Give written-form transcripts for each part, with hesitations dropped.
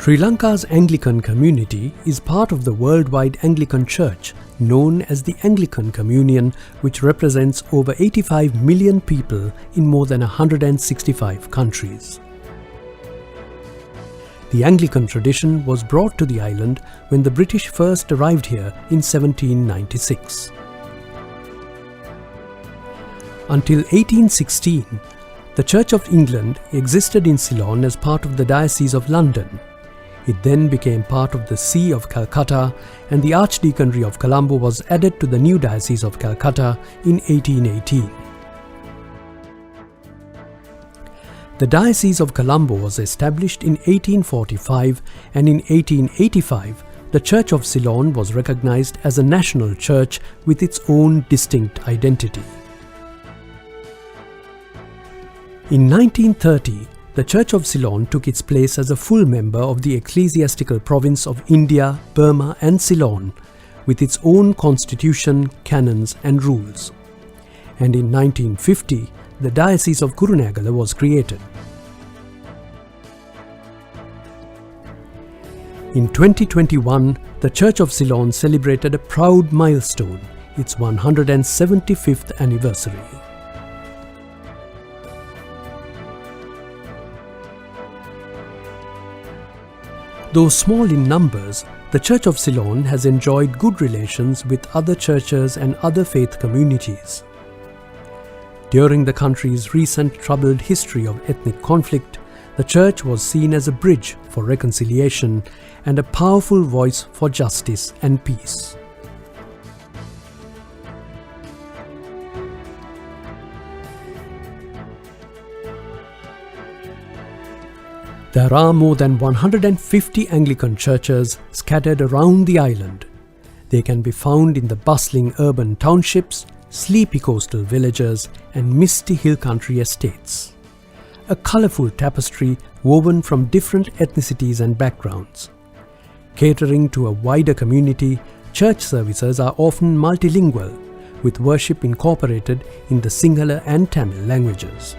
Sri Lanka's Anglican community is part of the worldwide Anglican Church, known as the Anglican Communion, which represents over 85 million people in more than 165 countries. The Anglican tradition was brought to the island when the British first arrived here in 1796. Until 1816, the Church of England existed in Ceylon as part of the Diocese of London. It then became part of the See of Calcutta, and the Archdeaconry of Colombo was added to the new Diocese of Calcutta in 1818. The Diocese of Colombo was established in 1845, and in 1885 the Church of Ceylon was recognized as a national church with its own distinct identity. In 1930, the Church of Ceylon took its place as a full member of the ecclesiastical province of India, Burma and Ceylon, with its own constitution, canons and rules. And in 1950, the Diocese of Kurunegala was created. In 2021, the Church of Ceylon celebrated a proud milestone, its 175th anniversary. Though small in numbers, the Church of Ceylon has enjoyed good relations with other churches and other faith communities. During the country's recent troubled history of ethnic conflict, the Church was seen as a bridge for reconciliation and a powerful voice for justice and peace. There are more than 150 Anglican churches scattered around the island. They can be found in the bustling urban townships, sleepy coastal villages and misty hill country estates. A colourful tapestry woven from different ethnicities and backgrounds. Catering to a wider community, church services are often multilingual, with worship incorporated in the Sinhala and Tamil languages.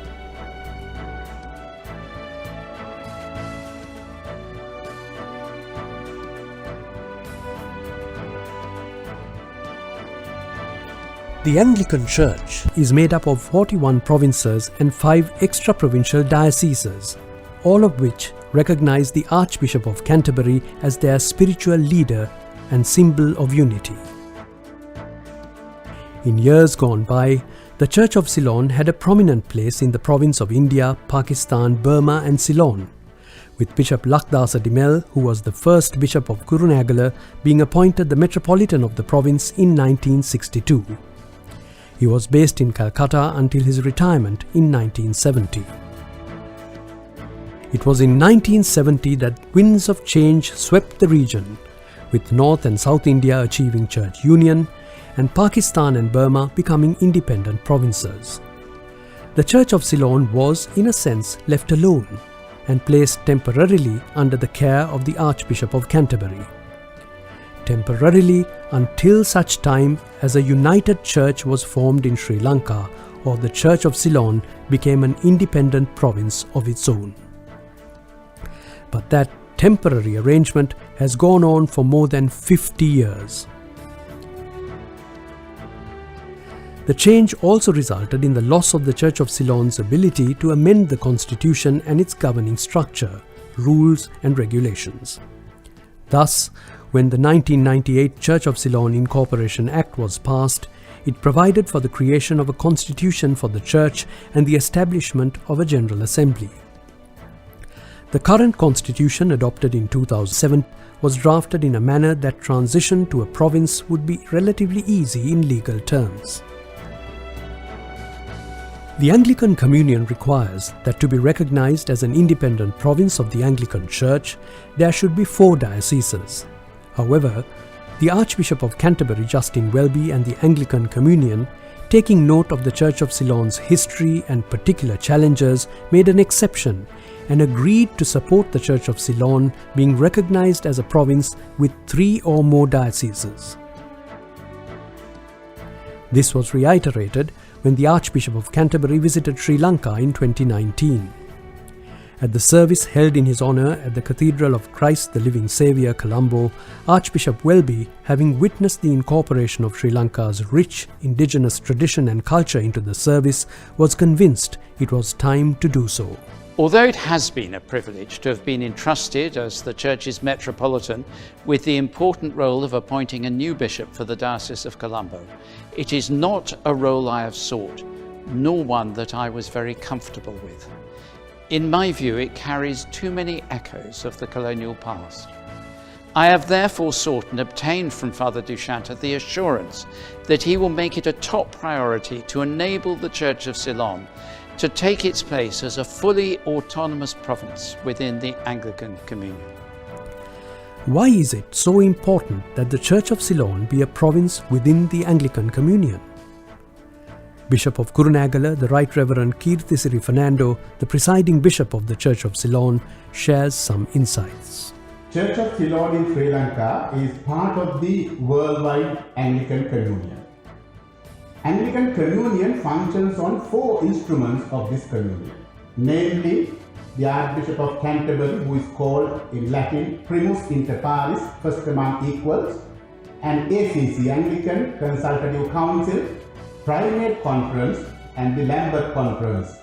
The Anglican Church is made up of 41 provinces and 5 extra-provincial dioceses, all of which recognize the Archbishop of Canterbury as their spiritual leader and symbol of unity. In years gone by, the Church of Ceylon had a prominent place in the province of India, Pakistan, Burma and Ceylon, with Bishop Lakdasa Dimel, who was the first Bishop of Kurunegala, being appointed the Metropolitan of the province in 1962. He was based in Calcutta until his retirement in 1970. It was in 1970 that winds of change swept the region, with North and South India achieving church union and Pakistan and Burma becoming independent provinces. The Church of Ceylon was, in a sense, left alone and placed temporarily under the care of the Archbishop of Canterbury. Temporarily until such time as a united church was formed in Sri Lanka, or the Church of Ceylon became an independent province of its own. But that temporary arrangement has gone on for more than 50 years. The change also resulted in the loss of the Church of Ceylon's ability to amend the constitution and its governing structure, rules and regulations. Thus, when the 1998 Church of Ceylon Incorporation Act was passed, it provided for the creation of a constitution for the church and the establishment of a General Assembly. The current constitution, adopted in 2007, was drafted in a manner that transition to a province would be relatively easy in legal terms. The Anglican Communion requires that to be recognized as an independent province of the Anglican Church, there should be 4 dioceses. However, the Archbishop of Canterbury, Justin Welby, and the Anglican Communion, taking note of the Church of Ceylon's history and particular challenges, made an exception and agreed to support the Church of Ceylon being recognized as a province with 3 or more dioceses. This was reiterated when the Archbishop of Canterbury visited Sri Lanka in 2019. At the service held in his honour at the Cathedral of Christ the Living Saviour, Colombo, Archbishop Welby, having witnessed the incorporation of Sri Lanka's rich indigenous tradition and culture into the service, was convinced it was time to do so. Although it has been a privilege to have been entrusted as the Church's Metropolitan with the important role of appointing a new bishop for the Diocese of Colombo, it is not a role I have sought, nor one that I was very comfortable with. In my view, it carries too many echoes of the colonial past. I have therefore sought and obtained from Father Duchanta the assurance that he will make it a top priority to enable the Church of Ceylon to take its place as a fully autonomous province within the Anglican Communion. Why is it so important that the Church of Ceylon be a province within the Anglican Communion? Bishop of Kurunagala, the Right Reverend Kirthisiri Fernando, the presiding bishop of the Church of Ceylon, shares some insights. Church of Ceylon in Sri Lanka is part of the worldwide Anglican Communion. Anglican Communion functions on 4 instruments of this communion, namely the Archbishop of Canterbury, who is called in Latin Primus Inter Pares, first among equals, and ACC, Anglican Consultative Council, Primate Conference, and the Lambeth Conference.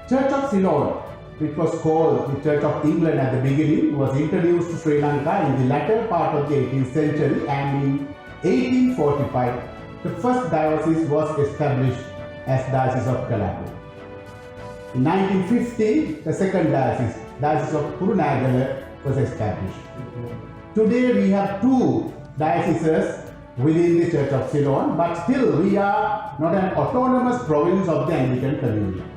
Church of Ceylon, which was called the Church of England at the beginning, was introduced to Sri Lanka in the latter part of the 18th century, and in 1845 the first diocese was established as Diocese of Colombo. In 1950, the second diocese, Diocese of Kurunagala, was established. Today we have 2 dioceses within the Church of Ceylon, but still we are not an autonomous province of the Anglican Communion.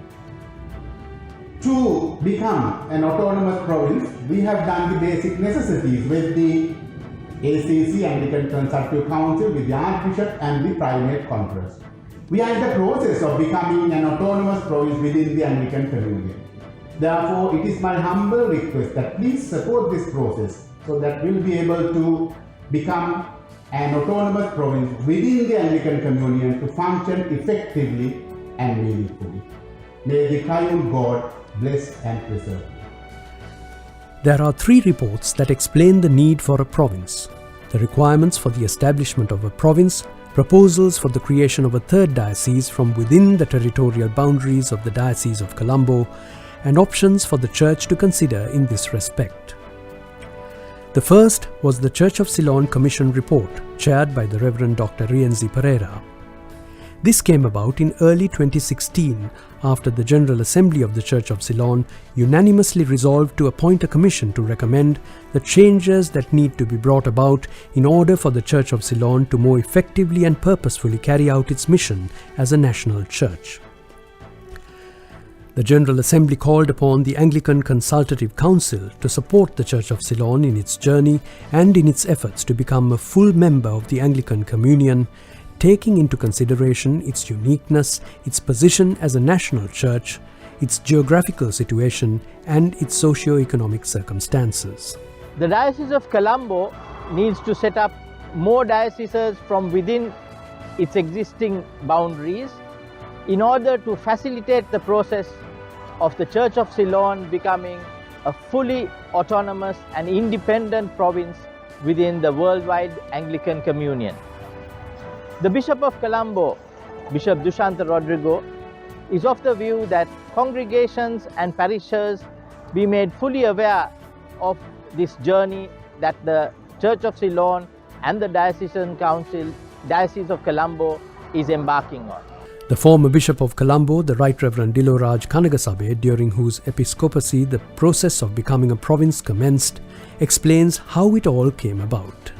To become an autonomous province, we have done the basic necessities with the ACC, Anglican Consultative Council, with the Archbishop and the Primate Conference. We are in the process of becoming an autonomous province within the Anglican Communion. Therefore, it is my humble request that please support this process so that we will be able to become an autonomous province within the Anglican Communion to function effectively and meaningfully. May the triune God bless and preserve. There are 3 reports that explain the need for a province: the requirements for the establishment of a province, proposals for the creation of a 3rd diocese from within the territorial boundaries of the Diocese of Colombo, and options for the Church to consider in this respect. The first was the Church of Ceylon Commission report, chaired by the Reverend Dr. Rienzi Pereira. This came about in early 2016 after the General Assembly of the Church of Ceylon unanimously resolved to appoint a commission to recommend the changes that need to be brought about in order for the Church of Ceylon to more effectively and purposefully carry out its mission as a national church. The General Assembly called upon the Anglican Consultative Council to support the Church of Ceylon in its journey and in its efforts to become a full member of the Anglican Communion, taking into consideration its uniqueness, its position as a national church, its geographical situation, and its socio-economic circumstances. The Diocese of Colombo needs to set up more dioceses from within its existing boundaries in order to facilitate the process of the Church of Ceylon becoming a fully autonomous and independent province within the worldwide Anglican Communion. The Bishop of Colombo, Bishop Dushanta Rodrigo, is of the view that congregations and parishes be made fully aware of this journey that the Church of Ceylon and the Diocesan Council, Diocese of Colombo, is embarking on. The former Bishop of Colombo, the Right Reverend Diloraj Kanagasabe, during whose episcopacy the process of becoming a province commenced, explains how it all came about.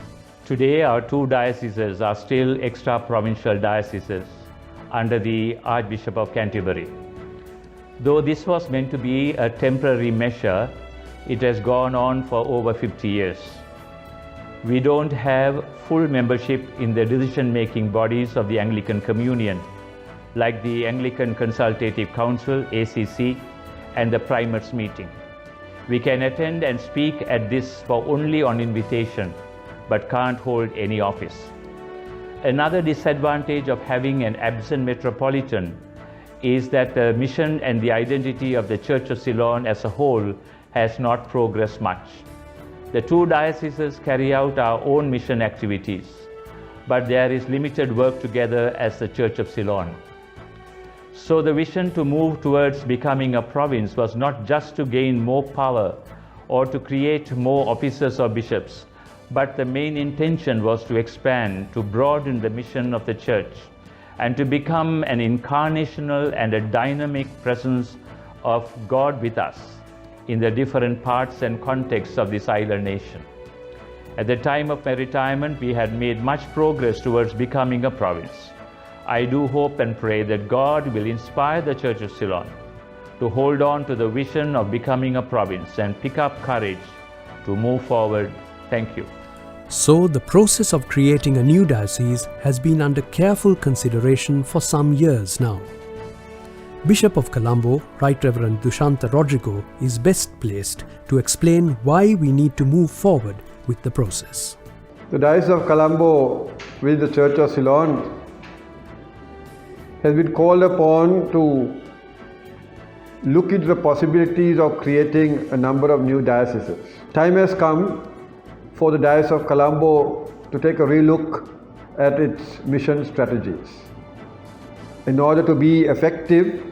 Today, our 2 dioceses are still extra-provincial dioceses under the Archbishop of Canterbury. Though this was meant to be a temporary measure, it has gone on for over 50 years. We don't have full membership in the decision-making bodies of the Anglican Communion, like the Anglican Consultative Council, ACC, and the Primates meeting. We can attend and speak at this for only on invitation, but can't hold any office. Another disadvantage of having an absent metropolitan is that the mission and the identity of the Church of Ceylon as a whole has not progressed much. The two dioceses carry out our own mission activities, but there is limited work together as the Church of Ceylon. So the vision to move towards becoming a province was not just to gain more power or to create more officers or bishops, but the main intention was to expand, to broaden the mission of the Church, and to become an incarnational and a dynamic presence of God with us in the different parts and contexts of this island nation. At the time of my retirement, we had made much progress towards becoming a province. I do hope and pray that God will inspire the Church of Ceylon to hold on to the vision of becoming a province and pick up courage to move forward. Thank you. So the process of creating a new diocese has been under careful consideration for some years now. Bishop of Colombo, Right Reverend Dushanta Rodrigo, is best placed to explain why we need to move forward with the process. The Diocese of Colombo with the Church of Ceylon has been called upon to look into the possibilities of creating a number of new dioceses. Time has come for the Diocese of Colombo to take a relook at its mission strategies. In order to be effective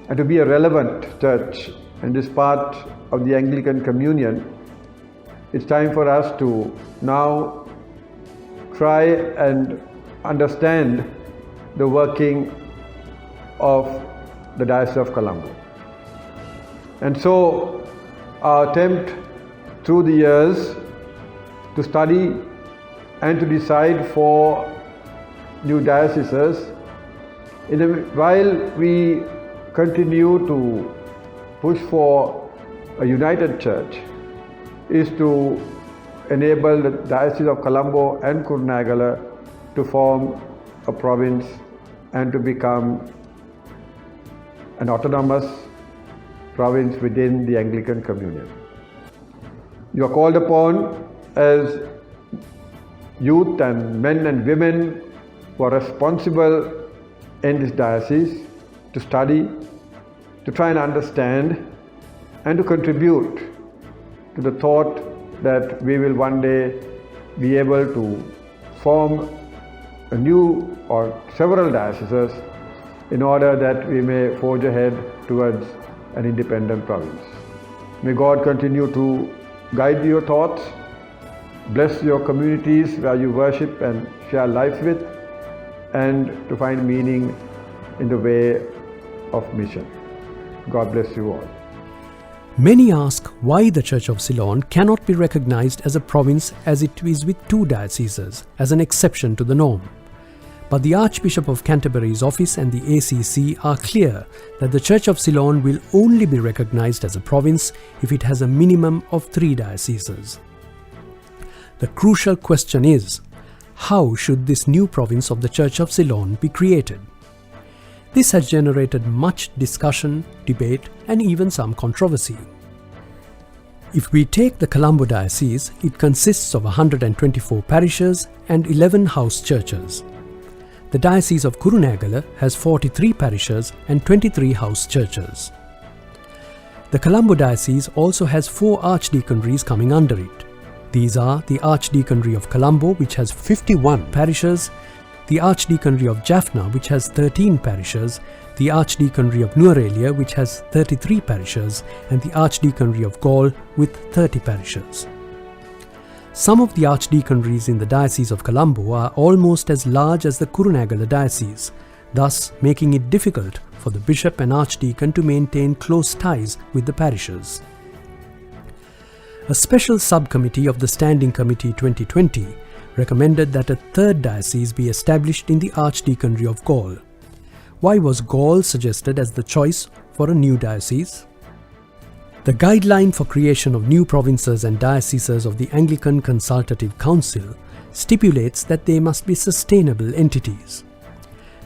and to be a relevant church in this part of the Anglican Communion, it's time for us to now try and understand the working of the Diocese of Colombo. And so our attempt through the years to study and to decide for new dioceses, while we continue to push for a united church, is to enable the Diocese of Colombo and Kurunegala to form a province and to become an autonomous province within the Anglican Communion. You are called upon as youth and men and women who are responsible in this diocese to study, to try and understand, and to contribute to the thought that we will one day be able to form a new or several dioceses in order that we may forge ahead towards an independent province. May God continue to guide your thoughts, bless your communities where you worship and share life with, and to find meaning in the way of mission. God bless you all. Many ask why the Church of Ceylon cannot be recognized as a province as it is with two dioceses, as an exception to the norm. But the Archbishop of Canterbury's office and the ACC are clear that the Church of Ceylon will only be recognized as a province if it has a minimum of 3 dioceses. The crucial question is, how should this new province of the Church of Ceylon be created? This has generated much discussion, debate, and even some controversy. If we take the Colombo Diocese, it consists of 124 parishes and 11 house churches. The Diocese of Kurunegala has 43 parishes and 23 house churches. The Colombo Diocese also has 4 archdeaconries coming under it. These are the Archdeaconry of Colombo, which has 51 parishes, the Archdeaconry of Jaffna, which has 13 parishes, the Archdeaconry of Nuerelia, which has 33 parishes, and the Archdeaconry of Gaul with 30 parishes. Some of the archdeaconries in the Diocese of Colombo are almost as large as the Kurunegala Diocese, thus making it difficult for the bishop and archdeacon to maintain close ties with the parishes. A special subcommittee of the Standing Committee 2020 recommended that a third diocese be established in the Archdeaconry of Gaul. Why was Gaul suggested as the choice for a new diocese? The guideline for creation of new provinces and dioceses of the Anglican Consultative Council stipulates that they must be sustainable entities.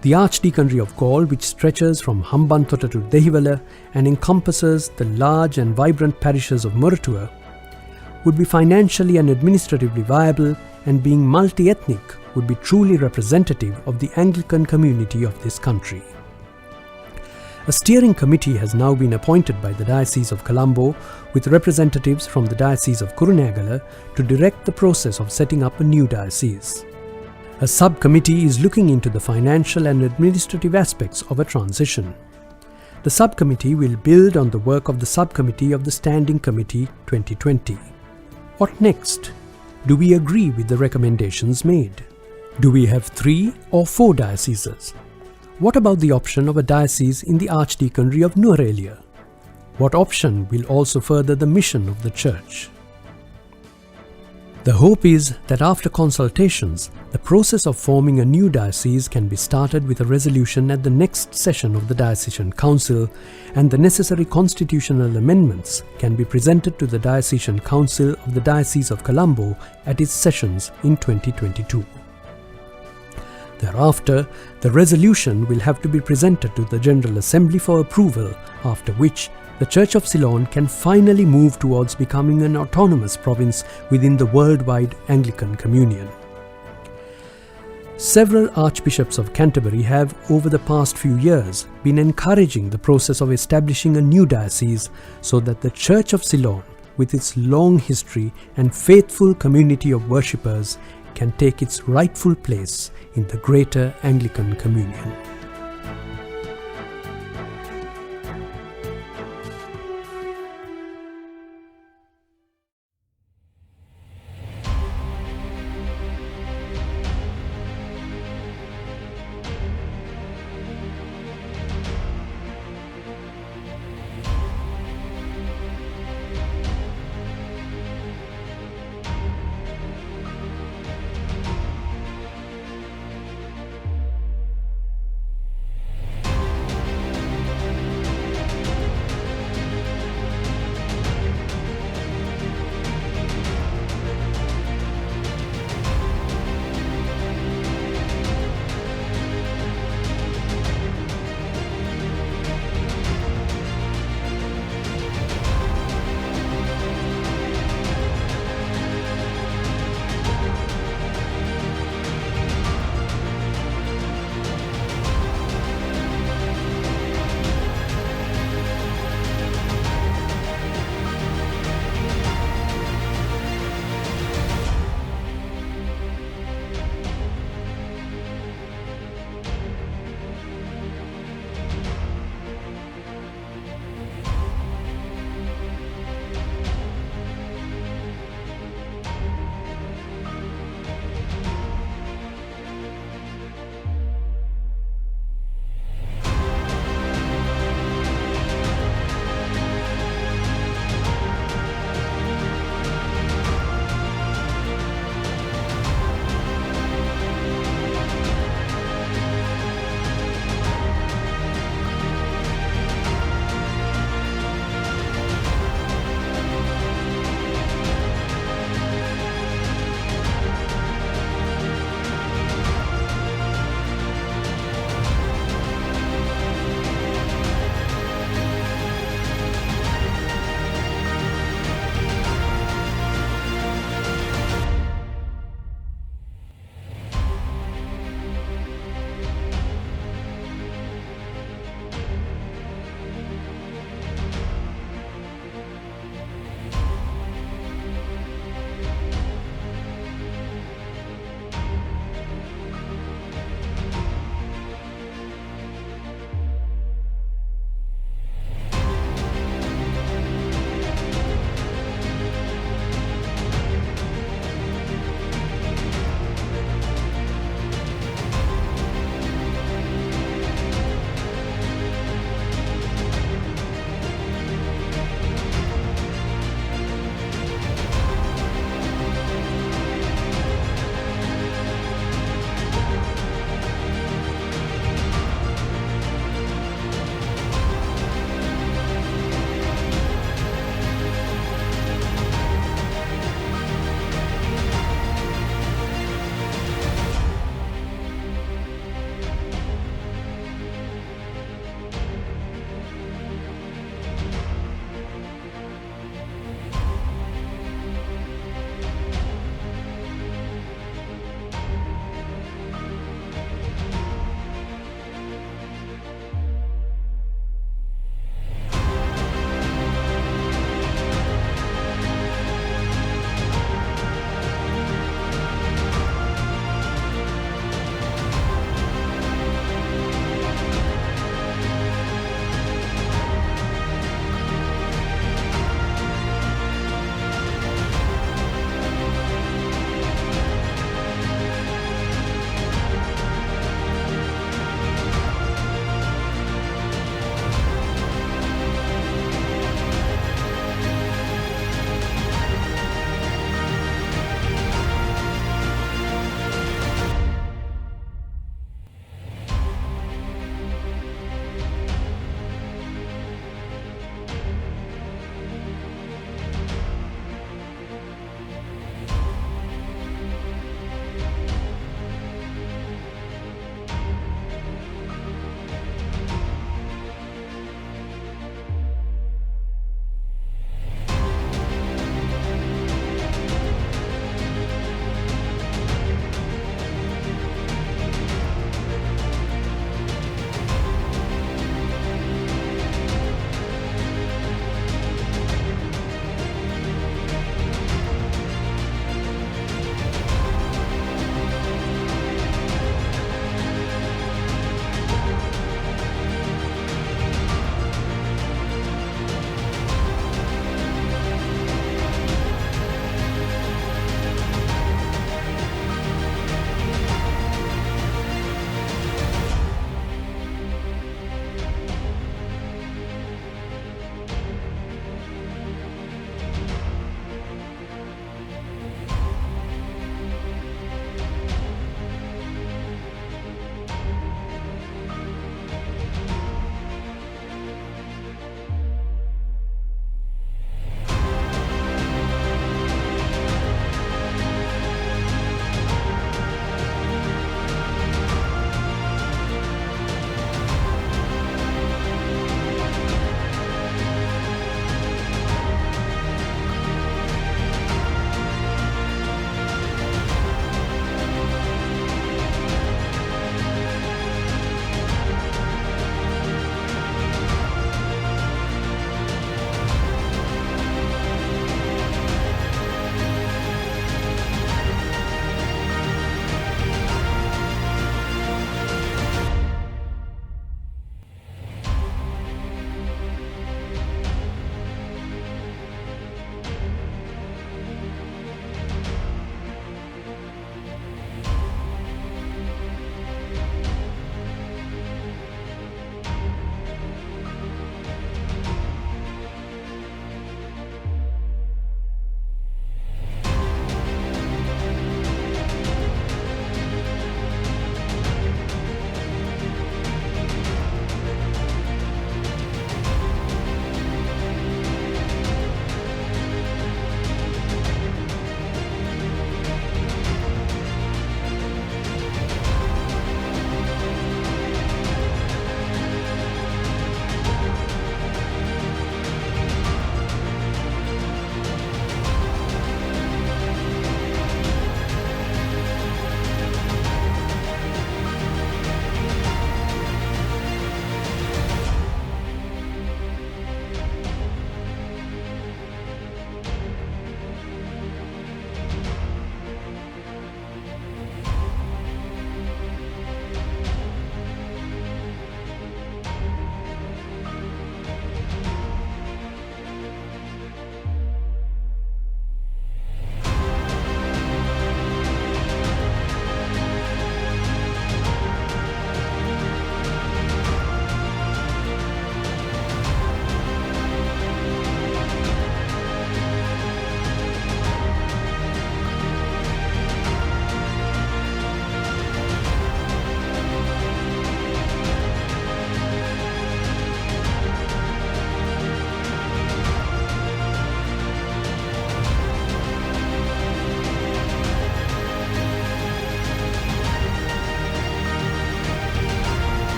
The Archdeaconry of Gaul, which stretches from Hambantota to Dehiwala and encompasses the large and vibrant parishes of Moratuwa, would be financially and administratively viable, and being multi-ethnic would be truly representative of the Anglican community of this country. A steering committee has now been appointed by the Diocese of Colombo with representatives from the Diocese of Kurunegala to direct the process of setting up a new diocese. A subcommittee is looking into the financial and administrative aspects of a transition. The subcommittee will build on the work of the subcommittee of the Standing Committee 2020. What next? Do we agree with the recommendations made? Do we have 3 or 4 dioceses? What about the option of a diocese in the Archdeaconry of Nuerelia? What option will also further the mission of the Church? The hope is that after consultations, the process of forming a new diocese can be started with a resolution at the next session of the Diocesan Council, and the necessary constitutional amendments can be presented to the Diocesan Council of the Diocese of Colombo at its sessions in 2022. Thereafter, the resolution will have to be presented to the General Assembly for approval, after which the Church of Ceylon can finally move towards becoming an autonomous province within the worldwide Anglican Communion. Several Archbishops of Canterbury have, over the past few years, been encouraging the process of establishing a new diocese so that the Church of Ceylon, with its long history and faithful community of worshippers, can take its rightful place in the greater Anglican Communion.